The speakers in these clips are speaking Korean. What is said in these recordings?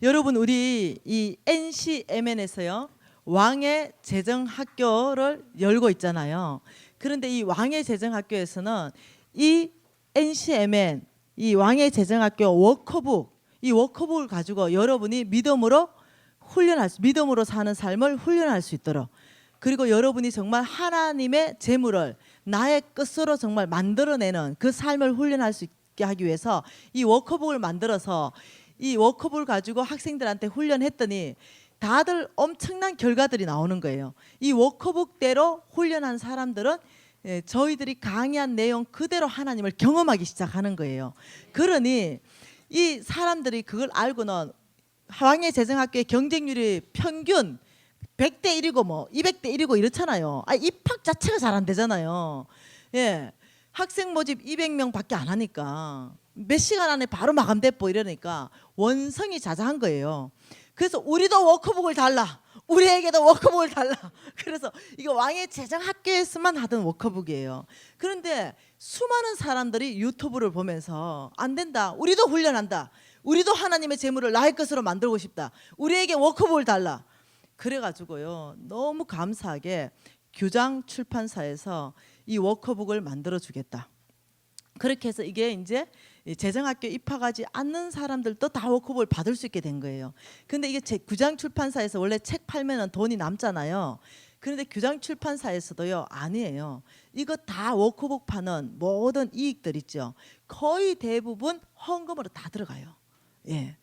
여러분 우리 이 NCMN에서요 왕의 재정학교를 열고 있잖아요. 그런데 이 왕의 재정학교에서는 이 NCMN 이 왕의 재정학교 워커북 이 워커북을 가지고 여러분이 믿음으로 사는 삶을 훈련할 수 있도록, 그리고 여러분이 정말 하나님의 재물을 나의 것으로 정말 만들어내는 그 삶을 훈련할 수 있게 하기 위해서 이 워커북을 만들어서 이 워커북을 가지고 학생들한테 훈련했더니 다들 엄청난 결과들이 나오는 거예요. 이 워커북대로 훈련한 사람들은 저희들이 강의한 내용 그대로 하나님을 경험하기 시작하는 거예요. 그러니 이 사람들이 그걸 알고는 왕의 재정학교의 경쟁률이 평균 100대 1이고 뭐 200대 1이고 이렇잖아요. 입학 자체가 잘 안 되잖아요. 예, 학생 모집 200명밖에 안 하니까 몇 시간 안에 바로 마감됐고 이러니까 원성이 자자한 거예요. 그래서 우리도 워커북을 달라, 우리에게도 워커북을 달라. 그래서 이거 왕의 재정학교에서만 하던 워커북이에요. 그런데 수많은 사람들이 유튜브를 보면서 안 된다, 우리도 훈련한다, 우리도 하나님의 재물을 나의 것으로 만들고 싶다, 우리에게 워커북을 달라. 그래가지고요 너무 감사하게 규장 출판사에서 이 워커북을 만들어 주겠다. 그렇게 해서 이게 이제 재정학교 입학하지 않는 사람들도 다 워커북을 받을 수 있게 된 거예요. 근데 이게 규장 출판사에서 원래 책 팔면은 돈이 남잖아요. 그런데 규장 출판사에서도요 아니에요. 이거 다 워커북 파는 모든 이익들 있죠, 거의 대부분 헌금으로 다 들어가요. 예.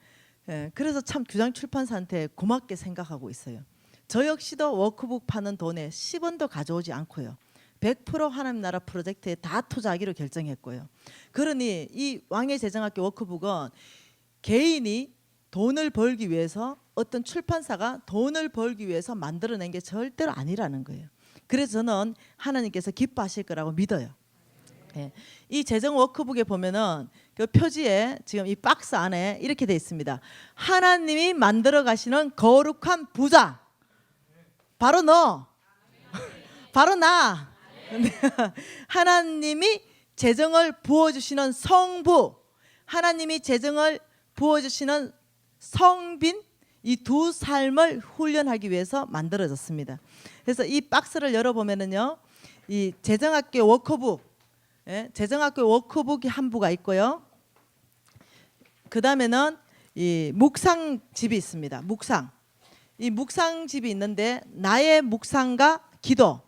예, 그래서 참 규장 출판사한테 고맙게 생각하고 있어요. 저 역시도 워크북 파는 돈에 10원도 가져오지 않고요 100% 하나님 나라 프로젝트에 다 투자하기로 결정했고요. 그러니 이 왕의 재정학교 워크북은 개인이 돈을 벌기 위해서, 어떤 출판사가 돈을 벌기 위해서 만들어낸 게 절대로 아니라는 거예요. 그래서 저는 하나님께서 기뻐하실 거라고 믿어요. 예. 이 재정 워크북에 보면은 그 표지에 지금 이 박스 안에 이렇게 돼 있습니다. 하나님이 만들어 가시는 거룩한 부자. 바로 너. 바로 나. 하나님이 재정을 부어주시는 성부, 하나님이 재정을 부어주시는 성빈, 이 두 삶을 훈련하기 위해서 만들어졌습니다. 그래서 이 박스를 열어보면은요 이 재정학교 워크북, 예, 재정학교 워크북이 한 부가 있고요. 그 다음에는 이 묵상집이 있습니다. 이 묵상집이 있는데 나의 묵상과 기도,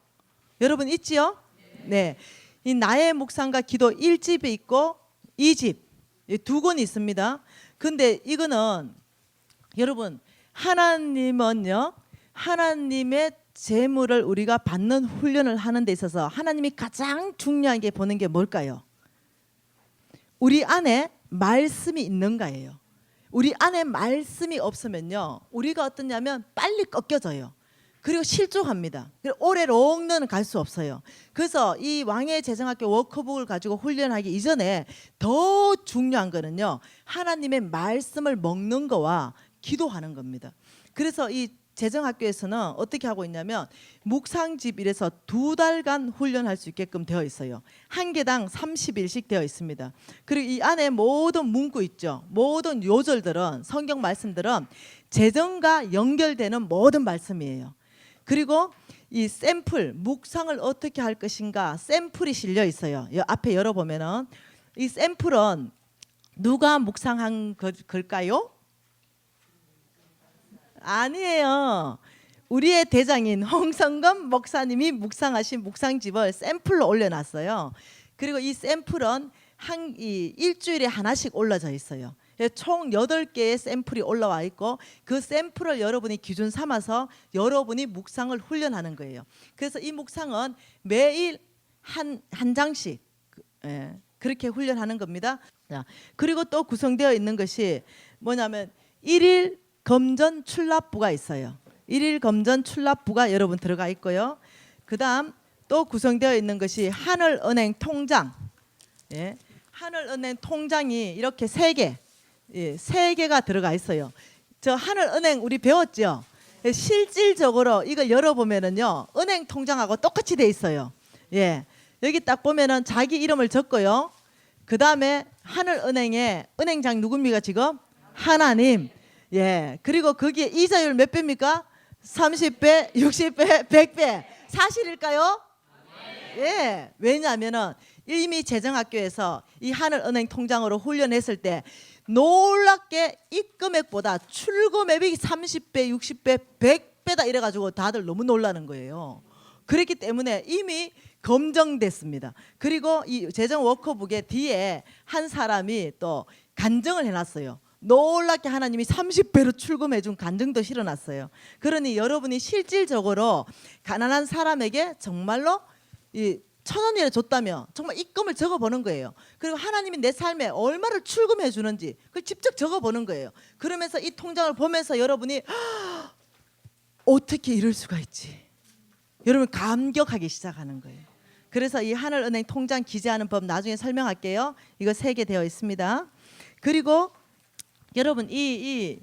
여러분 있지요? 네, 이 나의 묵상과 기도 1집이 있고 2집 두 권이 있습니다. 근데 이거는 여러분 하나님은요 하나님의 재물을 우리가 받는 훈련을 하는 데 있어서 하나님이 가장 중요하게 보는 게 뭘까요? 우리 안에 말씀이 있는가예요. 우리 안에 말씀이 없으면요 우리가 어떠냐면 빨리 꺾여져요. 그리고 실족합니다. 그리고 오래 롱런은 갈 수 없어요. 그래서 이 왕의 재정학교 워크북을 가지고 훈련하기 이전에 더 중요한 거는요 하나님의 말씀을 먹는 거와 기도하는 겁니다. 그래서 이 재정학교에서는 어떻게 하고 있냐면 묵상집 이래서 2달간 훈련할 수 있게끔 되어 있어요. 한 개당 30일씩 되어 있습니다. 그리고 이 안에 모든 문구 있죠, 모든 요절들은, 성경 말씀들은 재정과 연결되는 모든 말씀이에요. 그리고 이 샘플, 묵상을 어떻게 할 것인가 샘플이 실려 있어요. 이 앞에 열어보면은 이 샘플은 누가 묵상한 걸까요? 아니에요. 우리의 대장인 홍성검 목사님이 묵상하신 묵상집을 샘플로 올려놨어요. 그리고 이 샘플은 일주일에 하나씩 올라져 있어요. 총 8개의 샘플이 올라와 있고 그 샘플을 여러분이 기준 삼아서 여러분이 묵상을 훈련하는 거예요. 그래서 이 묵상은 매일 한 장씩 그렇게 훈련하는 겁니다. 그리고 또 구성되어 있는 것이 뭐냐면 1일 검전 출납부가 있어요. 1일 검전 출납부가 여러분 들어가 있고요. 그 다음 또 구성되어 있는 것이 하늘은행 통장. 예, 하늘은행 통장이 이렇게 3개, 예, 3개가 들어가 있어요. 저 하늘은행 우리 배웠죠? 예, 실질적으로 이걸 열어보면은요 은행 통장하고 똑같이 돼 있어요. 예, 여기 딱 보면은 자기 이름을 적고요. 그 다음에 하늘은행에 은행장 누굽니까 지금? 하나님. 예. 그리고 거기에 이자율 몇 배입니까? 30배, 60배, 100배. 사실일까요? 예. 왜냐하면은 이미 재정학교에서 이 하늘은행 통장으로 훈련했을 때 놀랍게 이 금액보다 출금액이 30배, 60배, 100배다 이래가지고 다들 너무 놀라는 거예요. 그렇기 때문에 이미 검증됐습니다. 그리고 이 재정 워커북의 뒤에 한 사람이 또 간증을 해놨어요. 놀랍게 하나님이 30배로 출금해준 간증도 실어놨어요. 그러니 여러분이 실질적으로 가난한 사람에게 정말로 이 1,000원이라도 줬다면 정말 입금을 적어보는 거예요. 그리고 하나님이 내 삶에 얼마를 출금해 주는지 그걸 직접 적어보는 거예요. 그러면서 이 통장을 보면서 여러분이 어떻게 이럴 수가 있지? 여러분 감격하기 시작하는 거예요. 그래서 이 하늘은행 통장 기재하는 법 나중에 설명할게요. 이거 3개 되어 있습니다. 그리고 여러분 이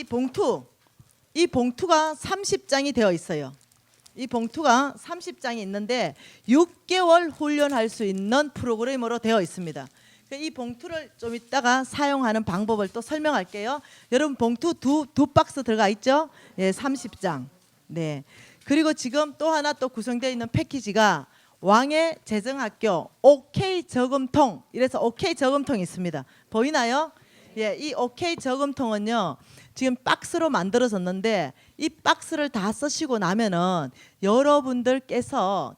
봉투가 30장이 되어 있어요. 이 봉투가 30장이 있는데 6개월 훈련할 수 있는 프로그램으로 되어 있습니다. 이 봉투를 좀 이따가 사용하는 방법을 또 설명할게요. 여러분 봉투 두 박스 들어가 있죠? 예, 30장. 네. 그리고 지금 또 하나 또 구성되어 있는 패키지가 왕의 재정학교 OK 저금통. 이래서 OK 저금통이 있습니다. 보이나요? 예, 이 OK 저금통은요. 지금 박스로 만들어졌는데 이 박스를 다 쓰시고 나면은 여러분들께서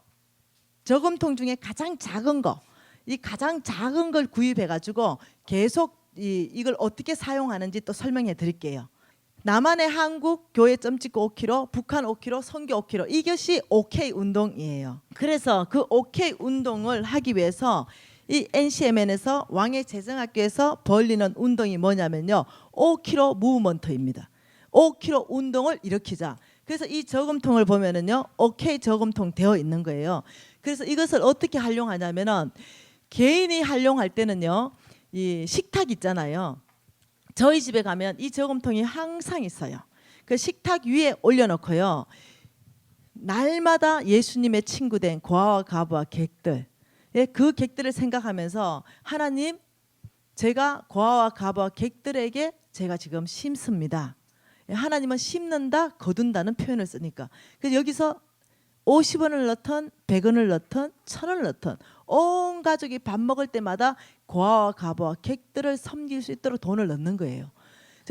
저금통 중에 가장 작은 거, 이 가장 작은 걸 구입해 가지고 계속 이걸 어떻게 사용하는지 또 설명해 드릴게요. 남한의 한국 교회 점 찍고 5kg, 북한 5kg, 선교 5kg 이것이 OK 운동이에요. 그래서 그 OK 운동을 하기 위해서 이 NCMN에서 왕의 재정학교에서 벌리는 운동이 뭐냐면요. 5kg 무브먼트입니다. 5kg 운동을 일으키자. 그래서 이 저금통을 보면은요. OK 저금통 되어 있는 거예요. 그래서 이것을 어떻게 활용하냐면은 개인이 활용할 때는요. 이 식탁 있잖아요. 저희 집에 가면 이 저금통이 항상 있어요. 그 식탁 위에 올려놓고요. 날마다 예수님의 친구된 고아와 가부와 객들, 그 객들을 생각하면서 하나님, 제가 고아와 가부와 객들에게 제가 지금 심습니다. 하나님은 심는다, 거둔다는 표현을 쓰니까. 그래서 여기서 50원을 넣든 100원을 넣든 1000원을 넣든 온 가족이 밥 먹을 때마다 고아와 가부와 객들을 섬길 수 있도록 돈을 넣는 거예요.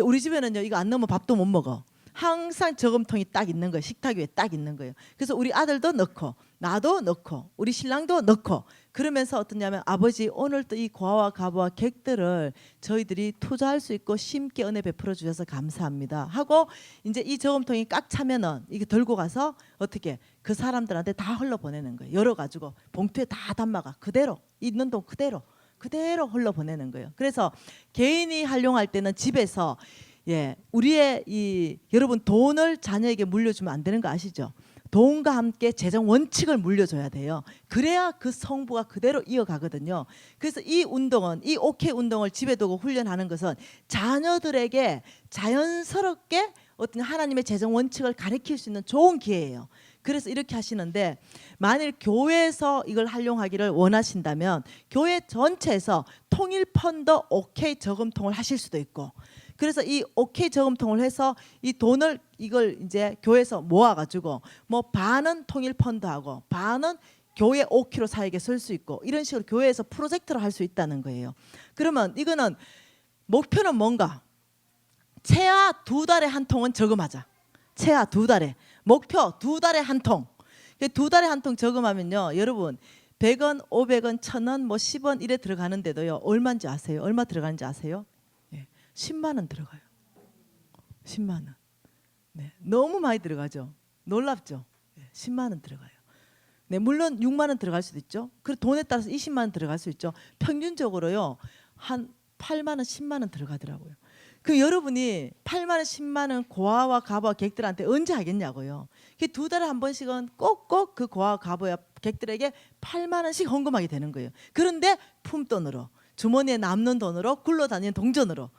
우리 집에는요 이거 안 넣으면 밥도 못 먹어. 항상 저금통이 딱 있는 거예요. 식탁 위에 딱 있는 거예요. 그래서 우리 아들도 넣고 나도 넣고 우리 신랑도 넣고 그러면서 어떠냐면 아버지 오늘 또 이 고아와 가부와 객들을 저희들이 투자할 수 있고 심게 은혜 베풀어 주셔서 감사합니다 하고 이제 이 저금통이 꽉 차면은 이게 들고 가서 어떻게 그 사람들한테 다 흘러보내는 거예요. 열어가지고 봉투에 다 담아가 그대로 있는 돈 그대로 흘러보내는 거예요. 그래서 개인이 활용할 때는 집에서 우리의 여러분 돈을 자녀에게 물려주면 안 되는 거 아시죠? 돈과 함께 재정 원칙을 물려줘야 돼요. 그래야 그 성부가 그대로 이어가거든요. 그래서 이 운동은 이 OK 운동을 집에 두고 훈련하는 것은 자녀들에게 자연스럽게 어떤 하나님의 재정 원칙을 가르칠 수 있는 좋은 기회예요. 그래서 이렇게 하시는데 만일 교회에서 이걸 활용하기를 원하신다면 교회 전체에서 통일 펀드 OK 저금통을 하실 수도 있고 그래서 이 OK 저금통을 해서 이 돈을 이걸 이제 교회에서 모아가지고 뭐 반은 통일 펀드하고 반은 교회 5kg 사역에 쓸 수 있고 이런 식으로 교회에서 프로젝트를 할 수 있다는 거예요. 그러면 이거는 목표는 뭔가? 최하 2달에 한 통은 저금하자. 최하 2달에. 목표 2달에 한 통. 2달에 한 통 저금하면요. 여러분 100원, 500원, 1000원, 뭐 10원 이래 들어가는데도요. 얼마인지 아세요? 얼마 들어가는지 아세요? 10만 원 들어가요. 10만 원. 네, 너무 많이 들어가죠. 놀랍죠? 10만 원 들어가요. 네, 물론 6만 원 들어갈 수도 있죠. 그 돈에 따라서 20만 원 들어갈 수 있죠. 평균적으로요. 한 8만 원, 10만 원 들어가더라고요. 그 여러분이 8만 원, 10만 원 고아와 가부와 객들한테 언제 하겠냐고요. 2달에 한 번씩은 꼭꼭 그 고아와 가부와 객들에게 8만 원씩 헌금하게 되는 거예요. 그런데 품돈으로 주머니에 남는 돈으로 굴러다니는 동전으로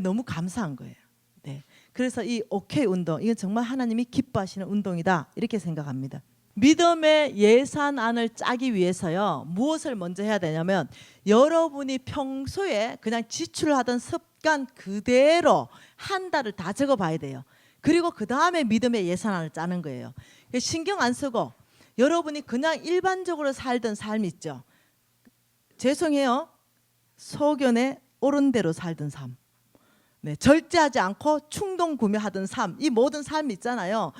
너무 감사한 거예요. 네. 그래서 이 OK 운동 이건 정말 하나님이 기뻐하시는 운동이다 이렇게 생각합니다. 믿음의 예산안을 짜기 위해서요 무엇을 먼저 해야 되냐면 여러분이 평소에 그냥 지출하던 시간 그대로 한 달을 다 적어봐야 돼요. 그리고 그 다음에 믿음의 예산안을 짜는 거예요. 신경 안 쓰고 여러분이 그냥 일반적으로 살던 삶 있죠. 죄송해요. 소견에 옳은 대로 살던 삶. 네, 절제하지 않고 충동 구매하던 삶, 이 모든 삶 있잖아요.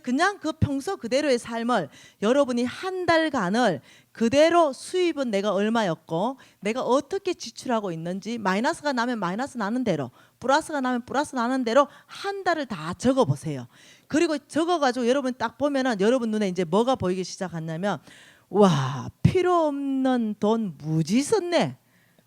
그냥 그 평소 그대로의 삶을 여러분이 한 달간을 그대로 수입은 내가 얼마였고 내가 어떻게 지출하고 있는지 마이너스가 나면 마이너스 나는 대로 플러스가 나면 플러스 나는 대로 한 달을 다 적어보세요. 그리고 적어가지고 여러분 딱 보면은 여러분 눈에 이제 뭐가 보이기 시작하냐면 와 필요 없는 돈 무지 썼네.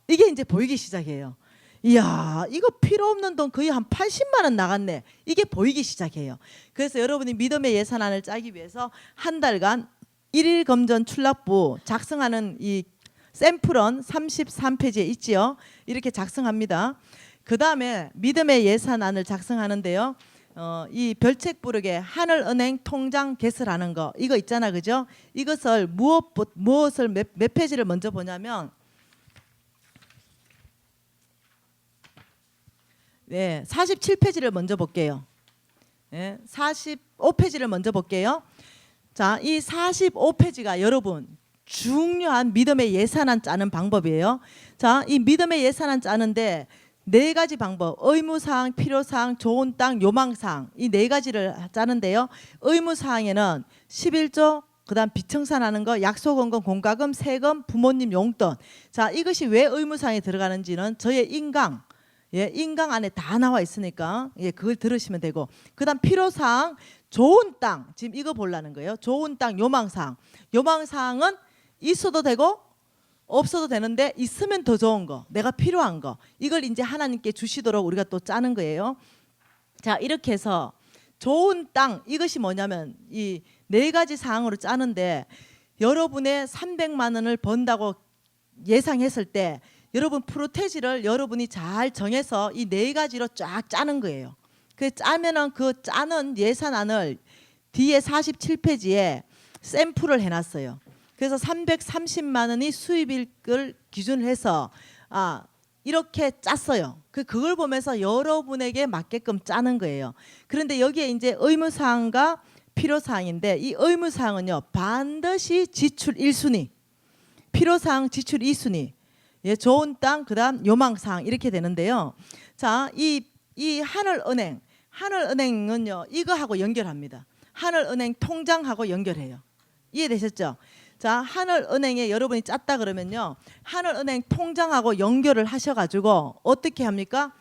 이게 이제 보이기 시작해요. 이야 이거 필요 없는 돈 거의 한 80만 원 나갔네. 이게 보이기 시작해요. 그래서 여러분이 믿음의 예산안을 짜기 위해서 한 달간 1일 검전 출납부 작성하는 이 샘플은 33페이지에 있지요. 이렇게 작성합니다. 그 다음에 믿음의 예산안을 작성하는데요. 이 별책부르게 하늘은행 통장 개설하는 거 이거 있잖아, 그죠? 이것을 무엇을 몇 페이지를 먼저 보냐면 네, 47페이지를 먼저 볼게요. 네, 45페이지를 먼저 볼게요. 자, 이 45페이지가 여러분 중요한 믿음의 예산안 짜는 방법이에요. 자, 이 믿음의 예산안 짜는데 네 가지 방법, 의무사항, 필요사항, 좋은 땅, 요망사항 이 네 가지를 짜는데요. 의무사항에는 11조, 그다음 비청산하는 거, 약속원금, 공과금, 세금, 부모님 용돈. 자, 이것이 왜 의무사항에 들어가는지는 저의 인강 안에 다 나와 있으니까 그걸 들으시면 되고, 그다음 필요사항 좋은 땅 지금 이거 보려는 거예요. 좋은 땅 요망사항. 요망사항은 있어도 되고 없어도 되는데 있으면 더 좋은 거, 내가 필요한 거 이걸 이제 하나님께 주시도록 우리가 또 짜는 거예요. 자 이렇게 해서 좋은 땅 이것이 뭐냐면 이 네 가지 사항으로 짜는데 여러분의 300만 원을 번다고 예상했을 때 여러분 프로테지를 여러분이 잘 정해서 이 네 가지로 쫙 짜는 거예요. 그 짜면은 그 짜는 예산안을 뒤에 47페이지에 샘플을 해놨어요. 그래서 330만 원이 수입일 걸 기준으로 해서 이렇게 짰어요. 그걸 보면서 여러분에게 맞게끔 짜는 거예요. 그런데 여기에 이제 의무사항과 필요사항인데 이 의무사항은요 반드시 지출 1순위, 필요사항 지출 2순위, 좋은 땅 그다음 요망사항 이렇게 되는데요. 자, 이 하늘은행은요 이거하고 연결합니다. 하늘은행 통장하고 연결해요. 이해되셨죠? 자, 하늘은행에 여러분이 짰다 그러면요 하늘은행 통장하고 연결을 하셔가지고 어떻게 합니까?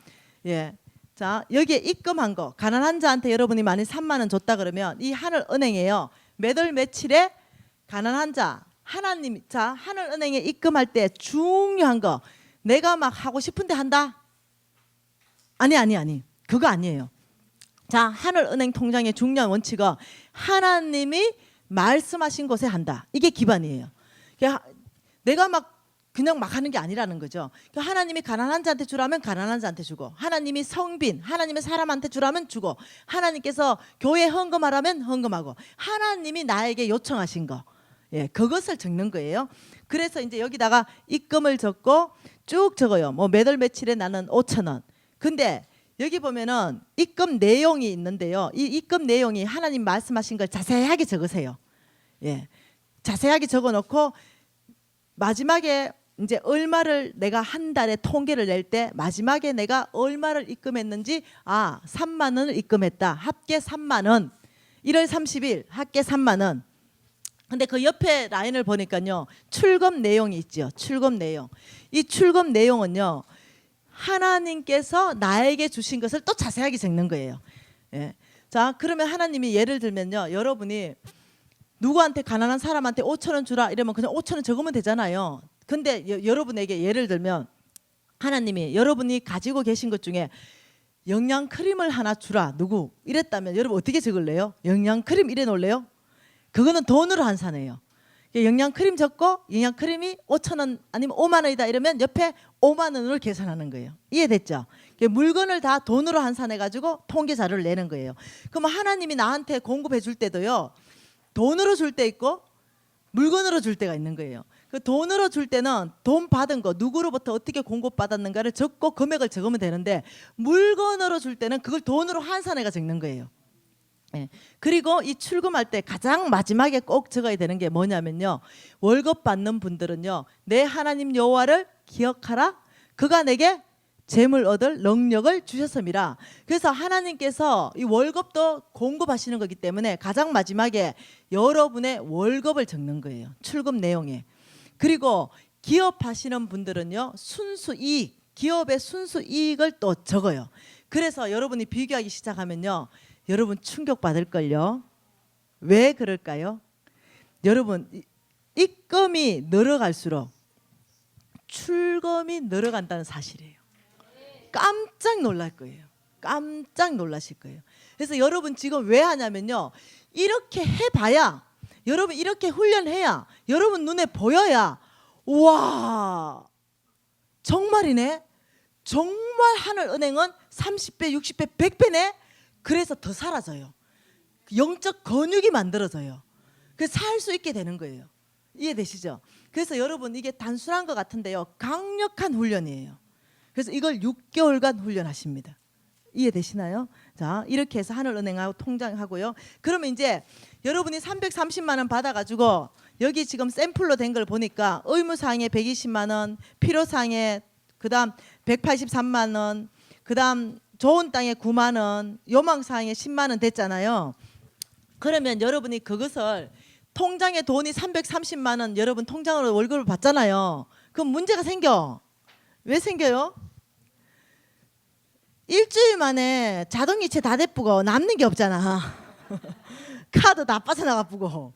자, 여기에 입금한 거 가난한 자한테 여러분이 만약 3만 원 줬다 그러면 이 하늘은행에요 몇 월 며칠에 가난한 자 하나님, 자 하늘은행에 입금할 때 중요한 거 내가 막 하고 싶은데 한다? 아니 그거 아니에요. 자, 하늘은행 통장의 중요한 원칙은 하나님이 말씀하신 곳에 한다. 이게 기반이에요. 내가 그냥 막 하는 게 아니라는 거죠. 하나님이 가난한 자한테 주라면 가난한 자한테 주고, 하나님이 성빈, 하나님의 사람한테 주라면 주고, 하나님께서 교회 헌금하라면 헌금하고, 하나님이 나에게 요청하신 거, 그것을 적는 거예요. 그래서 이제 여기다가 입금을 적고 쭉 적어요. 뭐 몇 월 며칠에 나는 5천 원. 근데 여기 보면은 입금 내용이 있는데요. 이 입금 내용이 하나님 말씀하신 걸 자세하게 적으세요. 자세하게 적어놓고 마지막에 이제 얼마를 내가 한 달에 통계를 낼 때 마지막에 내가 얼마를 입금했는지 3만 원을 입금했다. 합계 3만 원. 1월 30일 합계 3만 원. 근데 그 옆에 라인을 보니까요. 출금 내용이 있죠. 출금 내용. 이 출금 내용은요. 하나님께서 나에게 주신 것을 또 자세하게 적는 거예요. 자, 그러면 하나님이 예를 들면요. 여러분이 누구한테 가난한 사람한테 5천 원 주라 이러면 그냥 5천 원 적으면 되잖아요. 근데 여러분에게 예를 들면 하나님이 여러분이 가지고 계신 것 중에 영양 크림을 하나 주라 누구 이랬다면 여러분 어떻게 적을래요? 영양 크림 이래 놓을래요? 그거는 돈으로 환산해요. 영양 크림 적고 영양 크림이 5천 원 아니면 5만 원이다 이러면 옆에 5만 원으로 계산하는 거예요. 이해됐죠? 물건을 다 돈으로 환산해 가지고 통계 자료를 내는 거예요. 그럼 하나님이 나한테 공급해 줄 때도요. 돈으로 줄 때 있고 물건으로 줄 때가 있는 거예요. 그 돈으로 줄 때는 돈 받은 거 누구로부터 어떻게 공급받았는가를 적고 금액을 적으면 되는데 물건으로 줄 때는 그걸 돈으로 환산해가 적는 거예요. 예. 그리고 이 출금할 때 가장 마지막에 꼭 적어야 되는 게 뭐냐면요. 월급 받는 분들은요. 내 하나님 여호와를 기억하라. 그가 내게 재물 얻을 능력을 주셨음이라. 그래서 하나님께서 이 월급도 공급하시는 거기 때문에 가장 마지막에 여러분의 월급을 적는 거예요. 출금 내용에. 그리고 기업하시는 분들은요. 순수 이익, 기업의 순수 이익을 또 적어요. 그래서 여러분이 비교하기 시작하면요. 여러분 충격받을걸요. 왜 그럴까요? 여러분 입금이 늘어갈수록 출금이 늘어간다는 사실이에요. 깜짝 놀랄 거예요. 깜짝 놀라실 거예요. 그래서 여러분 지금 왜 하냐면요. 이렇게 해봐야, 여러분 이렇게 훈련해야, 여러분 눈에 보여야, 와 정말이네. 정말 하늘은행은 30배, 60배, 100배네. 그래서 더 사라져요. 영적 근육이 만들어져요. 그래서 살 수 있게 되는 거예요. 이해되시죠? 그래서 여러분 이게 단순한 것 같은데요. 강력한 훈련이에요. 그래서 이걸 6개월간 훈련하십니다. 이해되시나요? 자, 이렇게 해서 하늘은행하고 통장하고요. 그러면 이제 여러분이 330만 원 받아가지고 여기 지금 샘플로 된 걸 보니까 의무사항에 120만 원, 필요사항에 그다음 183만 원, 그다음 좋은 땅에 9만 원, 요망사항에 10만 원 됐잖아요. 그러면 여러분이 그것을 통장에 돈이 330만 원 여러분 통장으로 월급을 받잖아요. 그럼 문제가 생겨. 왜 생겨요? 일주일 만에 자동이체 다 대뿌고 남는 게 없잖아. 카드 다 빠져나가쁘고.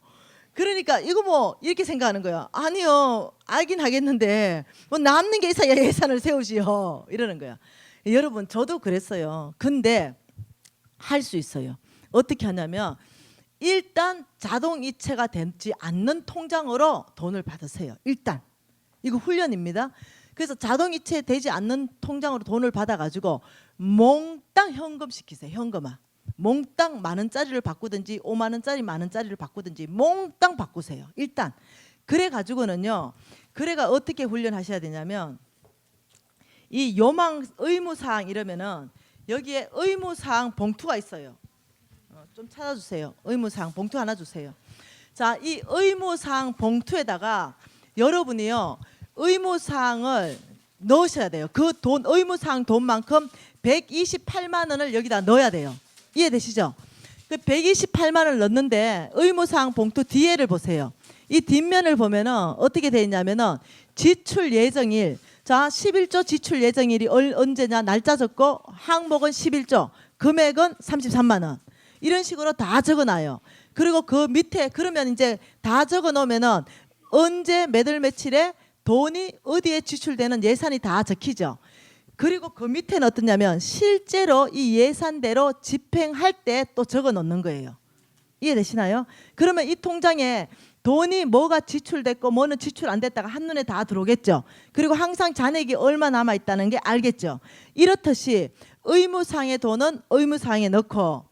그러니까 이거 뭐 이렇게 생각하는 거야. 아니요, 알긴 하겠는데 뭐 남는 게 있어야 예산을 세우지요. 이러는 거야. 여러분 저도 그랬어요. 근데 할 수 있어요. 어떻게 하냐면 일단 자동이체가 되지 않는 통장으로 돈을 받으세요. 일단 이거 훈련입니다. 그래서 자동이체 되지 않는 통장으로 돈을 받아가지고 몽땅 현금 시키세요. 현금화. 몽땅 만 원짜리를 바꾸든지 5만 원짜리 만 원짜리를 바꾸든지 몽땅 바꾸세요. 일단 그래가지고는요. 그래가 어떻게 훈련하셔야 되냐면 이 요망 의무사항 이러면은 여기에 의무사항 봉투가 있어요. 좀 찾아주세요. 의무사항 봉투 하나 주세요. 자, 이 의무사항 봉투에다가 여러분이요 의무사항을 넣으셔야 돼요. 그 돈 의무사항 돈만큼 128만 원을 여기다 넣어야 돼요. 이해되시죠? 그 128만 원을 넣는데 의무사항 봉투 뒤에를 보세요. 이 뒷면을 보면은 어떻게 되어 있냐면은 지출 예정일. 자, 11조 지출 예정일이 언제냐 날짜 적고 항목은 11조, 금액은 33만 원. 이런 식으로 다 적어놔요. 그리고 그 밑에 그러면 이제 다 적어놓으면은 언제 몇 월 며칠에 돈이 어디에 지출되는 예산이 다 적히죠. 그리고 그 밑에는 어떠냐면 실제로 이 예산대로 집행할 때 또 적어놓는 거예요. 이해되시나요? 그러면 이 통장에 돈이 뭐가 지출됐고 뭐는 지출 안 됐다가 한눈에 다 들어오겠죠. 그리고 항상 잔액이 얼마 남아있다는 게 알겠죠. 이렇듯이 의무사항의 돈은 의무사항에 넣고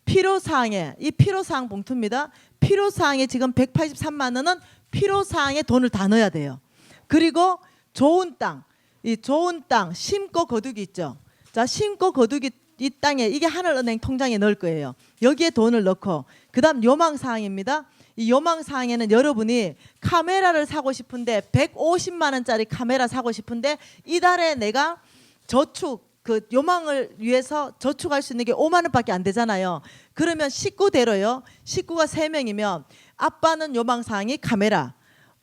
필요사항에 이 필요사항 봉투입니다. 필요사항에 지금 183만 원은 필요사항에 돈을 다 넣어야 돼요. 그리고 좋은 땅, 이 좋은 땅 심고 거두기 있죠. 자, 심고 거두기 이 땅에 이게 하늘은행 통장에 넣을 거예요. 여기에 돈을 넣고 그다음 요망사항입니다. 이 요망사항에는 여러분이 카메라를 사고 싶은데 150만 원짜리 카메라 사고 싶은데 이달에 내가 저축 그 요망을 위해서 저축할 수 있는 게 5만 원밖에 안 되잖아요. 그러면 식구대로요. 식구가 3명이면 아빠는 요망사항이 카메라,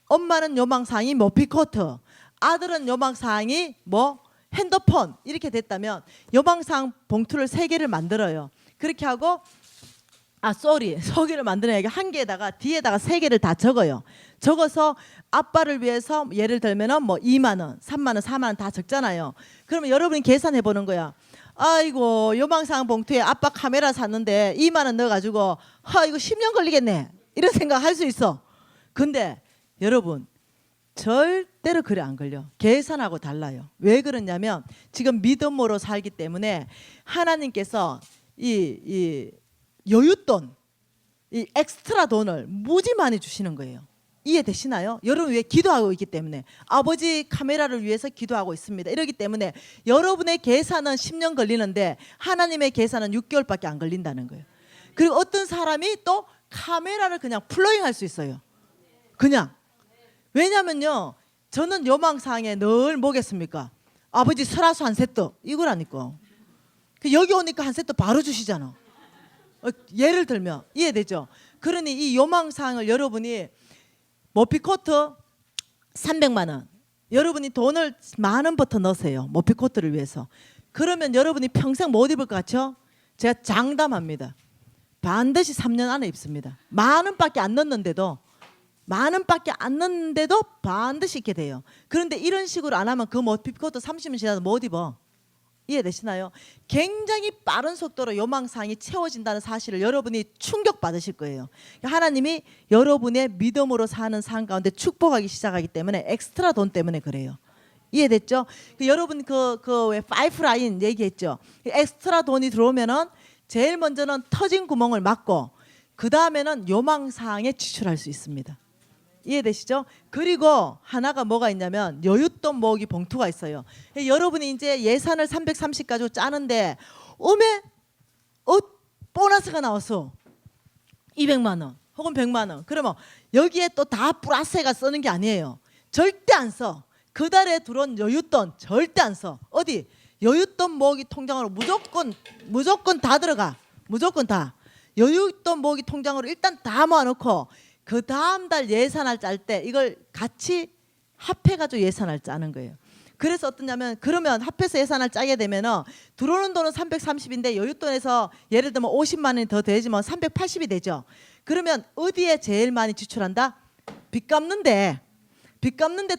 엄마는 요망사항이 뭐 피코트, 아들은 요망사항이 뭐 핸드폰 이렇게 됐다면 요망사항 봉투를 3개를 만들어요. 그렇게 하고 소개를 만들어야 한 개에다가 뒤에다가 3개를 다 적어요. 적어서 아빠를 위해서 예를 들면은 뭐 2만 원, 3만 원, 4만 원 다 적잖아요. 그러면 여러분이 계산해 보는 거야. 아이고 요망사항 봉투에 아빠 카메라 샀는데 2만 원 넣어가지고 이거 10년 걸리겠네. 이런 생각 할 수 있어. 근데 여러분 절대로 그래 안 걸려. 계산하고 달라요. 왜 그러냐면 지금 믿음으로 살기 때문에 하나님께서 이 여윳돈, 이 엑스트라 돈을 무지 많이 주시는 거예요. 이해되시나요? 여러분 위해 기도하고 있기 때문에 아버지 카메라를 위해서 기도하고 있습니다. 이러기 때문에 여러분의 계산은 10년 걸리는데 하나님의 계산은 6개월밖에 안 걸린다는 거예요. 그리고 어떤 사람이 또 카메라를 그냥 플로잉할 수 있어요. 그냥. 왜냐면요, 저는 요망상에 늘 뭐겠습니까? 아버지 설화수 한 세트 이거라니까. 여기 오니까 한 세트 바로 주시잖아. 예를 들면 이해되죠? 그러니 이 요망상을 여러분이 머피코트 300만 원, 여러분이 돈을 10,000원부터 넣으세요. 머피코트를 위해서. 그러면 여러분이 평생 못 입을 것 같죠? 제가 장담합니다. 반드시 3년 안에 입습니다. 10,000원밖에 안 넣는데도, 10,000원밖에 안 넣는데도 반드시 입게 돼요. 그런데 이런 식으로 안 하면 그 머피코트 30년 지나도 못 입어. 이해되시나요? 굉장히 빠른 속도로 요망상이 채워진다는 사실을 여러분이 충격받으실 거예요. 하나님이 여러분의 믿음으로 사는 삶 가운데 축복하기 시작하기 때문에 엑스트라 돈 때문에 그래요. 이해됐죠? 여러분 왜 파이프 라인 얘기했죠? 엑스트라 돈이 들어오면은 제일 먼저는 터진 구멍을 막고 그 다음에는 요망상에 지출할 수 있습니다. 이해되시죠? 그리고 하나가 뭐가 있냐면 여윳돈 모으기 봉투가 있어요. 여러분이 이제 예산을 330 가지고 짜는데 어메 보너스가 나왔어. 200만 원 혹은 100만 원. 그러면 여기에 또 다 플러스해가 쓰는 게 아니에요. 절대 안 써. 그 달에 들어온 여윳돈 절대 안 써. 어디? 여윳돈 모으기 통장으로 무조건 다 들어가. 무조건 다. 여윳돈 모으기 통장으로 일단 다 모아놓고 그 다음 달 예산을 짤 때 이걸 같이 합해가지고 예산을 짜는 거예요. 그래서 어떠냐면 그러면 합해서 예산을 짜게 되면은 들어오는 돈은 330인데 여윳돈에서 예를 들면 50만 원이 더 되지만 380이 되죠. 그러면 어디에 제일 많이 지출한다? 빚 갚는데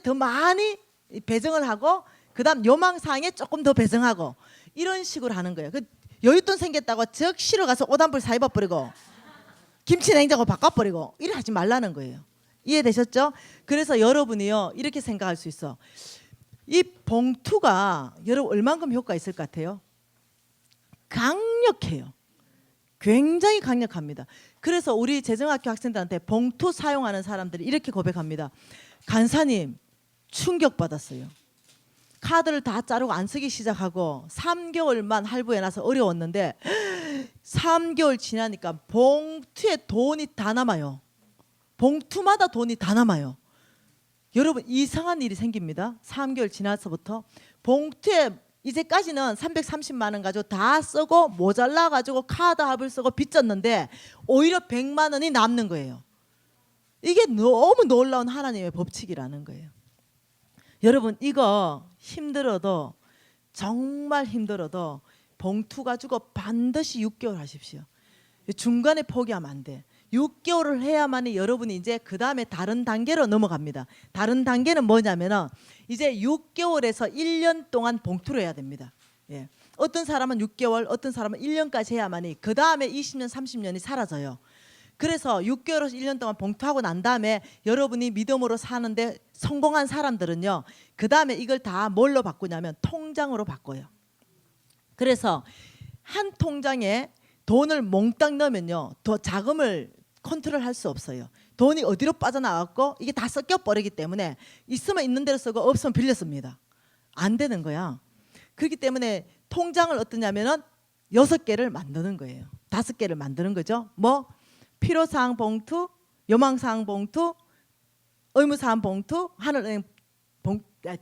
더 많이 배정을 하고 그다음 요망상에 조금 더 배정하고 이런 식으로 하는 거예요. 그 여윳돈 생겼다고 즉시로 가서 옷 한 벌 사 입어버리고 김치 냉장고 바꿔버리고 이래 하지 말라는 거예요. 이해되셨죠? 그래서 여러분이요 이렇게 생각할 수 있어. 이 봉투가 여러분 얼만큼 효과 있을 것 같아요? 강력해요. 굉장히 강력합니다. 그래서 우리 재정학교 학생들한테 봉투 사용하는 사람들이 이렇게 고백합니다. 간사님 충격받았어요. 카드를 다 자르고 안 쓰기 시작하고 3개월만 할부해놔서 어려웠는데 3개월 지나니까 봉투에 돈이 다 남아요. 봉투마다 돈이 다 남아요. 여러분 이상한 일이 생깁니다. 3개월 지나서부터 봉투에 이제까지는 330만 원 가지고 다 쓰고 모자라 가지고 카드 합을 쓰고 빚졌는데 오히려 100만 원이 남는 거예요. 이게 너무 놀라운 하나님의 법칙이라는 거예요. 여러분 이거 힘들어도 정말 힘들어도 봉투 가지고 반드시 6개월 하십시오. 중간에 포기하면 안 돼. 6개월을 해야만이 여러분이 이제 그 다음에 다른 단계로 넘어갑니다. 다른 단계는 뭐냐면은 이제 6개월에서 1년 동안 봉투를 해야 됩니다. 예. 어떤 사람은 6개월, 어떤 사람은 1년까지 해야만이 그 다음에 20년, 30년이 사라져요. 그래서 6개월에서 1년 동안 봉투하고 난 다음에 여러분이 믿음으로 사는데 성공한 사람들은요. 그 다음에 이걸 다 뭘로 바꾸냐면 통장으로 바꿔요. 그래서 한 통장에 돈을 몽땅 넣으면요. 더 자금을 컨트롤할 수 없어요. 돈이 어디로 빠져나갔고 이게 다 섞여버리기 때문에 있으면 있는 대로 쓰고 없으면 빌려 씁니다. 안 되는 거야. 그렇기 때문에 통장을 어떠냐면은 6개를 만드는 거예요. 5개를 만드는 거죠. 뭐 필요사항 봉투, 요망사항 봉투, 의무사항 봉투, 하늘은행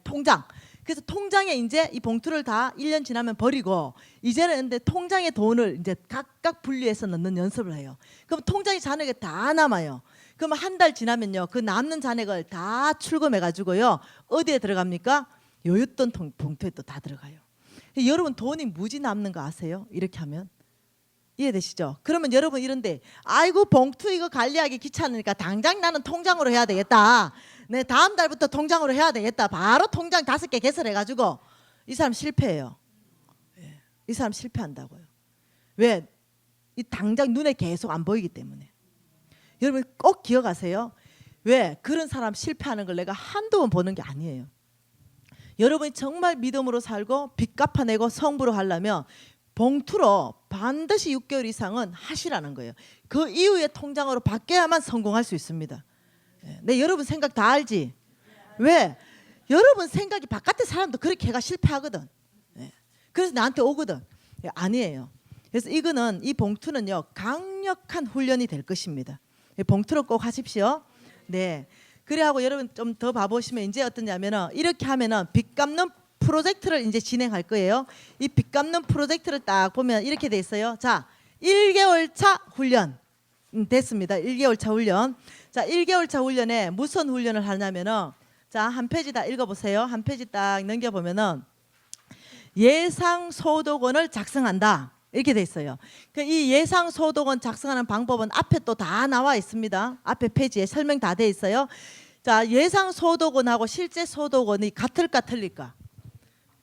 통장. 그래서 통장에 이제 이 봉투를 다 1년 지나면 버리고 이제는 근데 통장에 돈을 이제 각각 분리해서 넣는 연습을 해요. 그럼 통장에 잔액이 다 남아요. 그럼 한 달 지나면요. 그 남는 잔액을 다 출금해 가지고요. 어디에 들어갑니까? 여윳돈 봉투에 또 다 들어가요. 여러분 돈이 무지 남는 거 아세요? 이렇게 하면. 이해되시죠? 그러면 여러분 이런데 아이고 봉투 이거 관리하기 귀찮으니까 당장 나는 통장으로 해야 되겠다. 네, 다음 달부터 통장으로 해야 되겠다. 바로 통장 5개 개설해가지고 이 사람 실패해요. 이 사람 실패한다고요. 왜? 이 당장 눈에 계속 안 보이기 때문에. 여러분 꼭 기억하세요. 왜? 그런 사람 실패하는 걸 내가 한두 번 보는 게 아니에요. 여러분이 정말 믿음으로 살고 빚 갚아내고 성부로 하려면 봉투로 반드시 6개월 이상은 하시라는 거예요. 그 이후에 통장으로 바뀌어야만 성공할 수 있습니다. 내 여러분 생각 다 알지? 왜? 여러분 생각이 바깥의 사람도 그렇게 해가 실패하거든. 그래서 나한테 오거든. 아니에요. 그래서 이거는 이 봉투는요 강력한 훈련이 될 것입니다. 봉투를 꼭 하십시오. 네. 그래하고 여러분 좀 더 봐보시면 이제 어떠냐면은 이렇게 하면은 빚 갚는 프로젝트를 이제 진행할 거예요. 이 빚 갚는 프로젝트를 딱 보면 이렇게 돼 있어요. 자, 1개월 차 훈련 됐습니다. 1개월 차 훈련. 자, 1개월 차 훈련에 무슨 훈련을 하냐면은 자, 한 페이지 다 읽어보세요. 한 페이지 딱 넘겨보면은 예상 소득원을 작성한다. 이렇게 돼 있어요. 이 예상 소득원 작성하는 방법은 앞에 또 다 나와 있습니다. 앞에 페이지에 설명 다 돼 있어요. 자, 예상 소득원하고 실제 소득원이 같을까 틀릴까?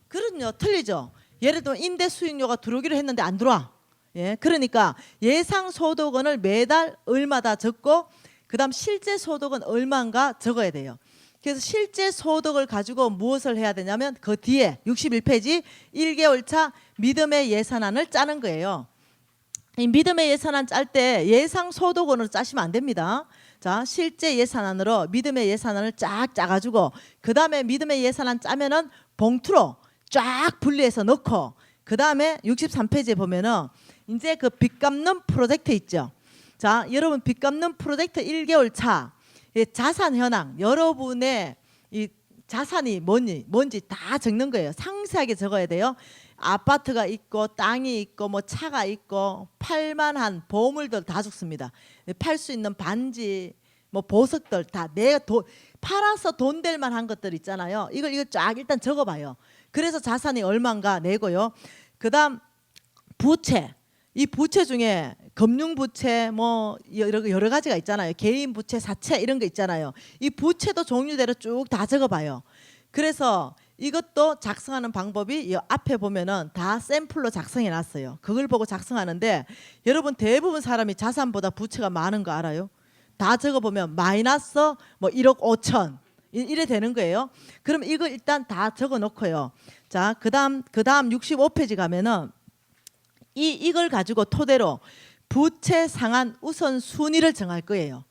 그럼요, 틀리죠. 예를 들면 임대 수익료가 들어오기로 했는데 안 들어와. 예, 그러니까 예상 소득원을 매달 얼마다 적고 그다음 실제 소득은 얼마인가 적어야 돼요. 그래서 실제 소득을 가지고 무엇을 해야 되냐면 그 뒤에 61페이지 1개월 차 믿음의 예산안을 짜는 거예요. 이 믿음의 예산안 짤 때 예상 소득원으로 짜시면 안 됩니다. 자, 실제 예산안으로 믿음의 예산안을 쫙 짜가지고 그 다음에 믿음의 예산안 짜면은 봉투로 쫙 분리해서 넣고 그 다음에 63페이지에 보면은 이제 그 빚 갚는 프로젝트 있죠. 자, 여러분 빚 갚는 프로젝트 1개월 차 자산 현황, 여러분의 이 자산이 뭔지 다 적는 거예요. 상세하게 적어야 돼요. 아파트가 있고 땅이 있고 뭐 차가 있고 팔만한 보물들 다 적습니다. 팔 수 있는 반지, 뭐 보석들 다 내가 팔아서 돈 될 만한 것들 있잖아요. 이걸 쫙 일단 적어봐요. 그래서 자산이 얼마인가 내고요. 그다음 부채. 이 부채 중에 금융 부채 뭐 여러 가지가 있잖아요. 개인 부채, 사채 이런 거 있잖아요. 이 부채도 종류대로 쭉 다 적어봐요. 그래서 이것도 작성하는 방법이 이 앞에 보면은 다 샘플로 작성해 놨어요. 그걸 보고 작성하는데 여러분 대부분 사람이 자산보다 부채가 많은 거 알아요? 다 적어보면 마이너스 뭐 1억 5천 이래 되는 거예요. 그럼 이거 일단 다 적어 놓고요. 자, 그다음 65페이지 가면은 이걸 가지고 토대로 부채 상환 우선 순위를 정할 거예요.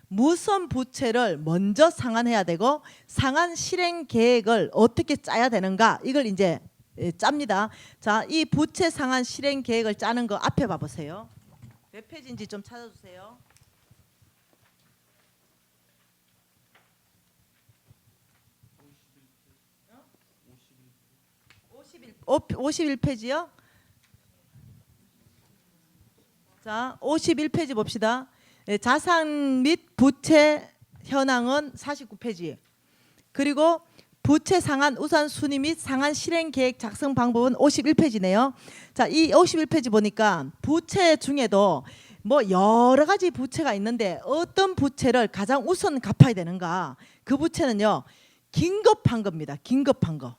무슨 부채를 먼저 상환해야 되고 상환 실행 계획을 어떻게 짜야 되는가 이걸 이제 짭니다. 자, 이 부채 상환 실행 계획을 짜는 거 앞에 봐보세요. 몇 페이지인지 좀 찾아주세요. 51페이지요? 자, 51페이지 봅시다. 자산 및 부채 현황은 49페이지. 그리고 부채 상환 우선 순위 및 상환 실행 계획 작성 방법은 51페이지네요. 자, 이 51페이지 보니까 부채 중에도 뭐 여러 가지 부채가 있는데 어떤 부채를 가장 우선 갚아야 되는가? 그 부채는요. 긴급한 겁니다. 긴급한 거.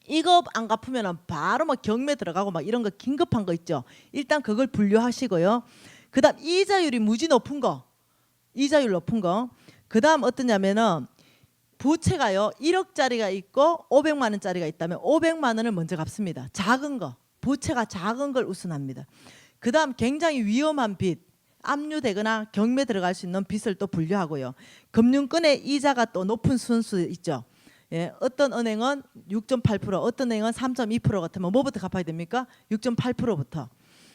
이거 안 갚으면 바로 막 경매 들어가고 막 이런 거 긴급한 거 있죠. 일단 그걸 분류하시고요. 그다음 이자율이 무지 높은 거. 이자율 높은 거. 그다음 어떠냐면은 부채가요. 1억짜리가 있고 500만 원짜리가 있다면 500만 원을 먼저 갚습니다. 작은 거. 부채가 작은 걸 우선합니다. 그다음 굉장히 위험한 빚. 압류되거나 경매 들어갈 수 있는 빚을 또 분류하고요. 금융권의 이자가 또 높은 순수 있죠. 예, 어떤 은행은 6.8%, 어떤 은행은 3.2% 같으면 뭐부터 갚아야 됩니까? 6.8%부터.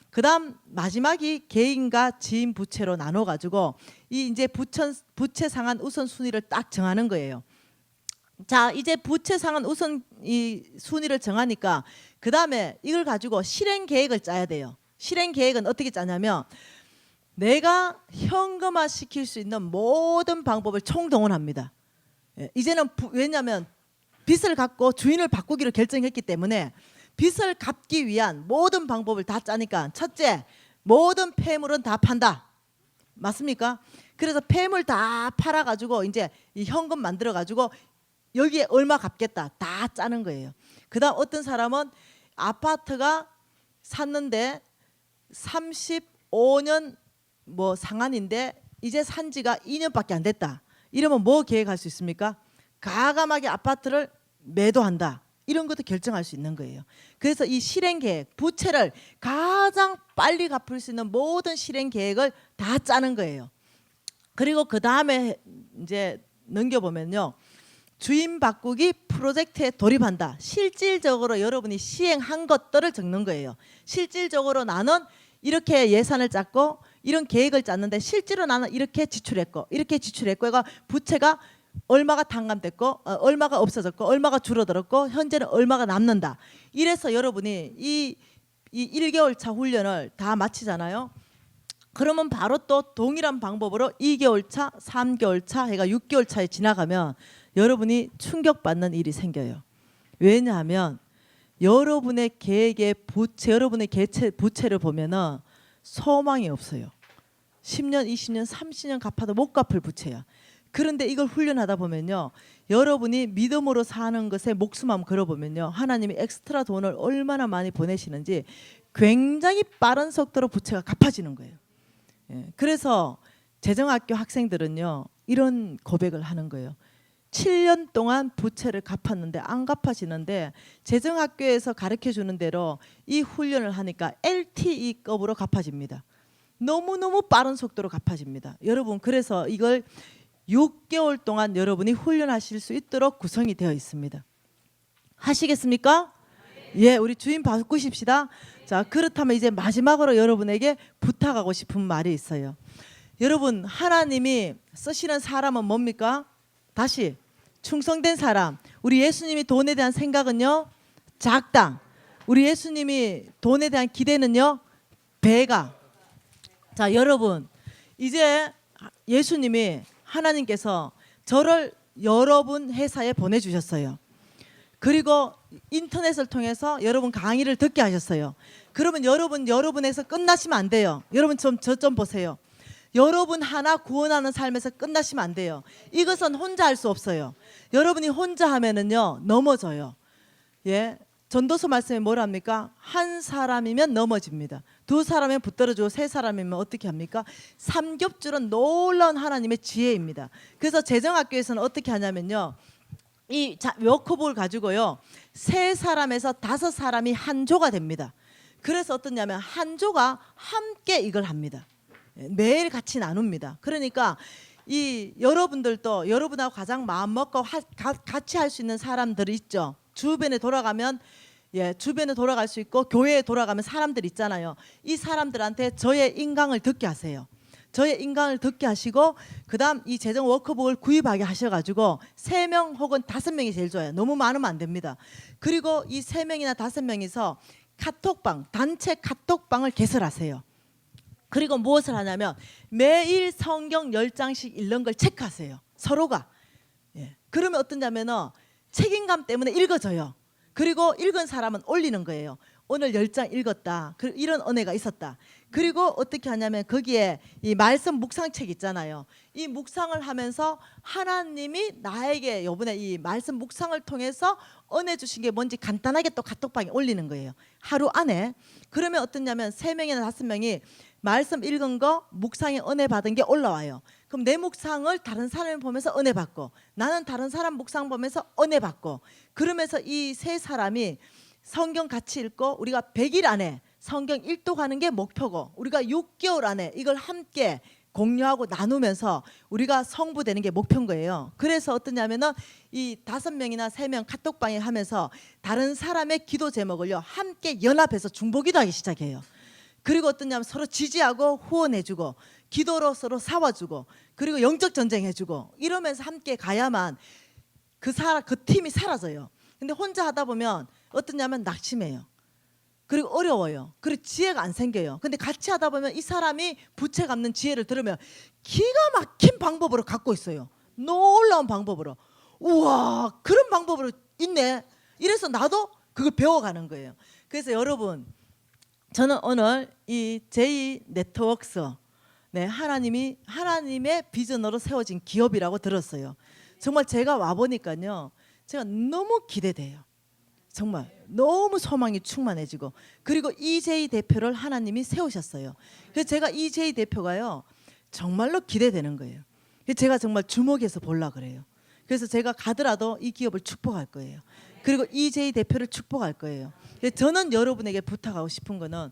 그다음 마지막이 개인과 지인 부채로 나눠 가지고 이 이제 부채 상환 우선 순위를 딱 정하는 거예요. 자, 이제 부채 상환 우선 이 순위를 정하니까 그다음에 이걸 가지고 실행 계획을 짜야 돼요. 실행 계획은 어떻게 짜냐면 내가 현금화 시킬 수 있는 모든 방법을 총동원합니다. 이제는 왜냐하면 빚을 갚고 주인을 바꾸기로 결정했기 때문에 빚을 갚기 위한 모든 방법을 다 짜니까 첫째, 모든 폐물은 다 판다. 맞습니까? 그래서 폐물 다 팔아가지고 이제 이 현금 만들어가지고 여기에 얼마 갚겠다 다 짜는 거예요. 그다음 어떤 사람은 아파트가 샀는데 35년 뭐 상한인데 이제 산 지가 2년밖에 안 됐다. 이러면 뭐 계획할 수 있습니까? 과감하게 아파트를 매도한다. 이런 것도 결정할 수 있는 거예요. 그래서 이 실행 계획, 부채를 가장 빨리 갚을 수 있는 모든 실행 계획을 다 짜는 거예요. 그리고 그 다음에 이제 넘겨보면요. 주인 바꾸기 프로젝트에 돌입한다. 실질적으로 여러분이 시행한 것들을 적는 거예요. 실질적으로 나는 이렇게 예산을 짰고 이런 계획을 짰는데 실제로 나는 이렇게 지출했고 이렇게 지출했고 그러니까 부채가 얼마가 탕감됐고 얼마가 없어졌고 얼마가 줄어들었고 현재는 얼마가 남는다. 이래서 여러분이 이 1개월 차 훈련을 다 마치잖아요. 그러면 바로 또 동일한 방법으로 2개월 차, 3개월 차 해가 6개월 차에 지나가면 여러분이 충격받는 일이 생겨요. 왜냐하면 여러분의 계획의 부채, 여러분의 부채를 보면은 소망이 없어요. 10년, 20년, 30년 갚아도 못 갚을 부채야. 그런데 이걸 훈련하다 보면요. 여러분이 믿음으로 사는 것에 목숨 한번 걸어보면요. 하나님이 엑스트라 돈을 얼마나 많이 보내시는지 굉장히 빠른 속도로 부채가 갚아지는 거예요. 예, 그래서 재정학교 학생들은요. 이런 고백을 하는 거예요. 7년 동안 부채를 갚았는데 안 갚아지는데 재정학교에서 가르쳐주는 대로 이 훈련을 하니까 LTE급으로 갚아집니다. 너무너무 빠른 속도로 갚아집니다. 여러분 그래서 이걸 6개월 동안 여러분이 훈련하실 수 있도록 구성이 되어 있습니다. 하시겠습니까? 예, 우리 주인 바꾸십시다. 자, 그렇다면 이제 마지막으로 여러분에게 부탁하고 싶은 말이 있어요. 여러분 하나님이 쓰시는 사람은 뭡니까? 다시 충성된 사람. 우리 예수님이 돈에 대한 생각은요 작다. 우리 예수님이 돈에 대한 기대는요 배가. 자, 여러분 이제 예수님이 하나님께서 저를 여러분 회사에 보내주셨어요. 그리고 인터넷을 통해서 여러분 강의를 듣게 하셨어요. 그러면 여러분에서 끝나시면 안 돼요. 여러분 저 좀 보세요. 여러분 하나 구원하는 삶에서 끝나시면 안 돼요. 이것은 혼자 할 수 없어요. 여러분이 혼자 하면은요 넘어져요. 예, 전도서 말씀에 뭐랍니까? 한 사람이면 넘어집니다. 두 사람이면 붙들어주고 세 사람이면 어떻게 합니까? 삼겹줄은 놀라운 하나님의 지혜입니다. 그래서 재정학교에서는 어떻게 하냐면요. 이 워크북을 가지고요. 세 사람에서 다섯 사람이 한 조가 됩니다. 그래서 어떠냐면 한 조가 함께 이걸 합니다. 매일 같이 나눕니다. 그러니까 이 여러분들도 여러분하고 가장 마음 먹고 같이 할 수 있는 사람들이 있죠. 주변에 돌아가면 주변에 돌아갈 수 있고 교회에 돌아가면 사람들 있잖아요. 이 사람들한테 저의 인강을 듣게 하세요. 저의 인강을 듣게 하시고 그다음 이 재정 워크북을 구입하게 하셔가지고 3명 혹은 5명이 제일 좋아요. 너무 많으면 안 됩니다. 그리고 이 3명이나 5명이서 카톡방, 단체 카톡방을 개설하세요. 그리고 무엇을 하냐면 매일 성경 10장씩 읽는 걸 체크하세요. 서로가. 그러면 어떠냐면 책임감 때문에 읽어져요. 그리고 읽은 사람은 올리는 거예요. 오늘 10장 읽었다. 이런 은혜가 있었다. 그리고 어떻게 하냐면 거기에 이 말씀 묵상책 있잖아요. 이 묵상을 하면서 하나님이 나에게 이번에 이 말씀 묵상을 통해서 은혜 주신 게 뭔지 간단하게 또 카톡방에 올리는 거예요. 하루 안에. 그러면 어떠냐면 3명이나 5명이 말씀 읽은 거 묵상에 은혜 받은 게 올라와요. 그럼 내 묵상을 다른 사람이 보면서 은혜 받고 나는 다른 사람 묵상 보면서 은혜 받고 그러면서 이 세 사람이 성경 같이 읽고 우리가 100일 안에 성경 읽독하는 게 목표고 우리가 6개월 안에 이걸 함께 공유하고 나누면서 우리가 성부되는 게 목표인 거예요. 그래서 어떠냐면은 이 5명이나 3명 카톡방에 하면서 다른 사람의 기도 제목을요 함께 연합해서 중보기도하기 시작해요. 그리고 어떠냐면 서로 지지하고 후원해주고 기도로 서로 싸워주고 그리고 영적 전쟁해주고 이러면서 함께 가야만 그 팀이 사라져요. 근데 혼자 하다 보면 어떠냐면 낙심해요. 그리고 어려워요. 그리고 지혜가 안 생겨요. 근데 같이 하다 보면 이 사람이 부채 갚는 지혜를 들으면 기가 막힌 방법으로 갖고 있어요. 놀라운 방법으로. 우와, 그런 방법으로 있네. 이래서 나도 그걸 배워가는 거예요. 그래서 여러분, 저는 오늘 이 J 네트워크스 하나님의 비전으로 세워진 기업이라고 들었어요. 정말 제가 와 보니까요, 제가 너무 기대돼요. 정말 너무 소망이 충만해지고 그리고 EJ 대표를 하나님이 세우셨어요. 그래서 제가 EJ 대표가요 정말로 기대되는 거예요. 그래서 제가 정말 주목해서 보려고 그래요. 그래서 제가 가더라도 이 기업을 축복할 거예요. 그리고 EJ 대표를 축복할 거예요. 그래서 저는 여러분에게 부탁하고 싶은 거는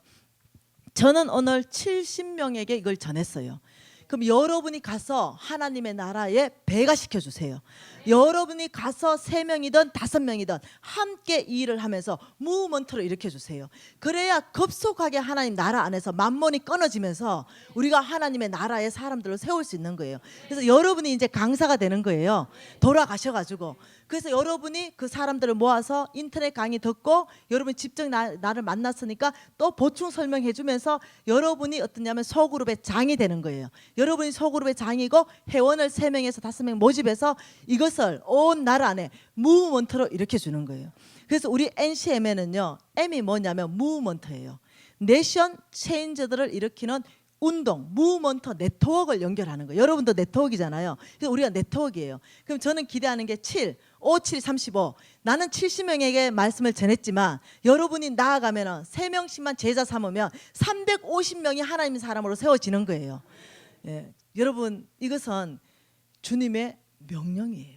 저는 오늘 70명에게 이걸 전했어요. 그럼 여러분이 가서 하나님의 나라에 배가 시켜주세요. 여러분이 가서 3명이든 5명이든 함께 이 일을 하면서 무브먼트를 일으켜주세요. 그래야 급속하게 하나님 나라 안에서 만몬이 끊어지면서 우리가 하나님의 나라의 사람들을 세울 수 있는 거예요. 그래서 여러분이 이제 강사가 되는 거예요. 돌아가셔가지고. 그래서 여러분이 그 사람들을 모아서 인터넷 강의 듣고 여러분이 직접 나를 만났으니까 또 보충 설명해 주면서 여러분이 어떠냐면 소그룹의 장이 되는 거예요. 여러분이 소그룹의 장이고 회원을 3명에서 5명 모집해서 이것을 온 나라 안에 무브먼트로 일으켜 주는 거예요. 그래서 우리 NCM에는요, M이 뭐냐면 무브먼트예요. 내션 체인저들을 일으키는 운동, 무브먼트 네트워크를 연결하는 거예요. 여러분도 네트워크잖아요. 그래서 우리가 네트워크예요. 그럼 저는 기대하는 게 7, 5, 7, 35. 나는 70명에게 말씀을 전했지만 여러분이 나아가면 3명씩만 제자 삼으면 350명이 하나님의 사람으로 세워지는 거예요. 예, 여러분 이것은 주님의 명령이에요.